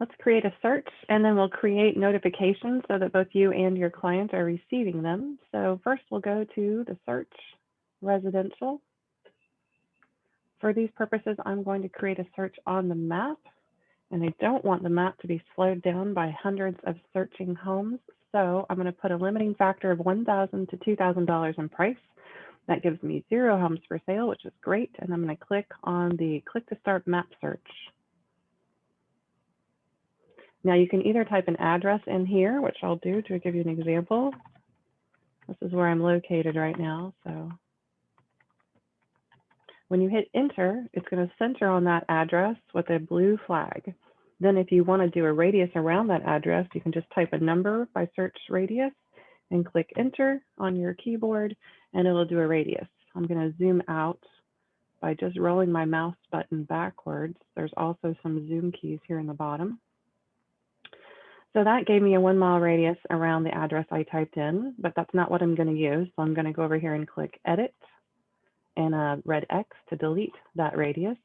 Let's create a search, and then we'll create notifications so that both you and your client are receiving them. So first we'll go to the search, residential. For these purposes, I'm going to create a search on the map, and I don't want the map to be slowed down by hundreds of searching homes. So I'm going to put a limiting factor of $1,000 to $2,000 in price. That gives me 0 homes for sale, which is great. And I'm going to click on the click to start map search. Now you can either type an address in here, which I'll do to give you an example. This is where I'm located right now. So when you hit enter, it's going to center on that address with a blue flag. Then if you want to do a radius around that address, you can just type a number by search radius and click enter on your keyboard, and it'll do a radius. I'm going to zoom out by just rolling my mouse button backwards. There's also some zoom keys here in the bottom. So that gave me a 1 mile radius around the address I typed in, but that's not what I'm going to use. So I'm going to go over here and click edit and a red X to delete that radius.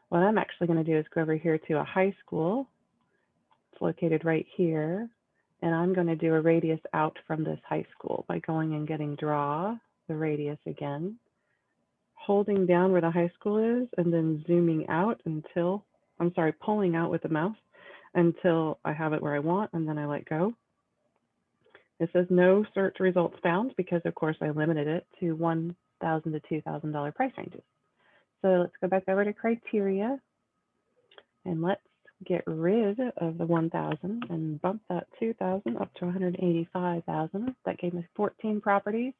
What I'm actually going to do is go over here to a high school. It's located right here. And I'm going to do a radius out from this high school by going and getting draw the radius again, holding down where the high school is, and then zooming out until, pulling out with the mouse until I have it where I want, and then I let go. It says no search results found because, of course, I limited it to $1,000 to $2,000 price ranges. So let's go back over to criteria, and let's get rid of the 1,000 and bump that 2,000 up to 185,000. That gave me 14 properties.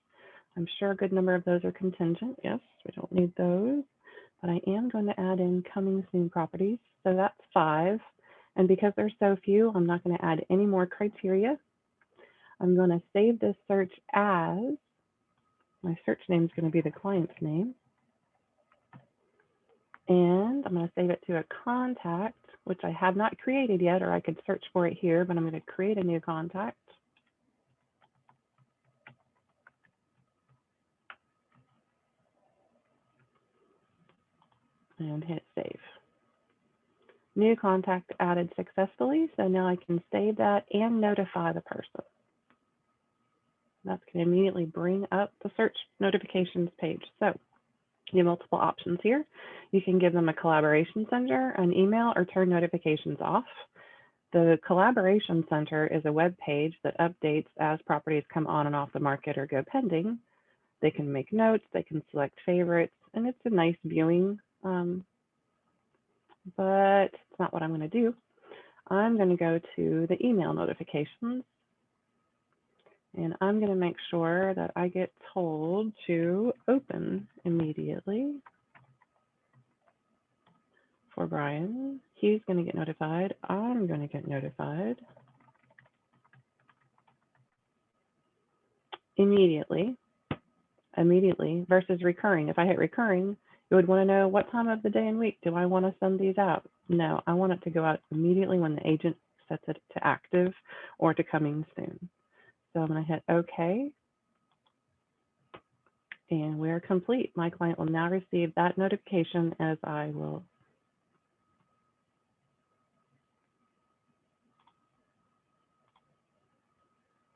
I'm sure a good number of those are contingent. Yes, we don't need those, but I am going to add in coming soon properties. So that's 5. And because there's so few, I'm not going to add any more criteria. I'm going to save this search as, my search name is going to be the client's name. And I'm going to save it to a contact, which I have not created yet, or I could search for it here, but I'm going to create a new contact. And hit save. New contact added successfully, so now I can save that and notify the person. That's going to immediately bring up the search notifications page. So you have multiple options here. You can give them a collaboration center, an email, or turn notifications off. The collaboration center is a web page that updates as properties come on and off the market or go pending. They can make notes, they can select favorites, and it's a nice viewing, but it's not what I'm going to do. I'm going to go to the email notifications, and I'm going to make sure that I get told to open immediately for Brian. He's going to get notified. I'm going to get notified immediately versus recurring. If I hit recurring, you would want to know what time of the day and week do I want to send these out? No, I want it to go out immediately when the agent sets it to active or to coming soon. So I'm going to hit OK. And we're complete. My client will now receive that notification as I will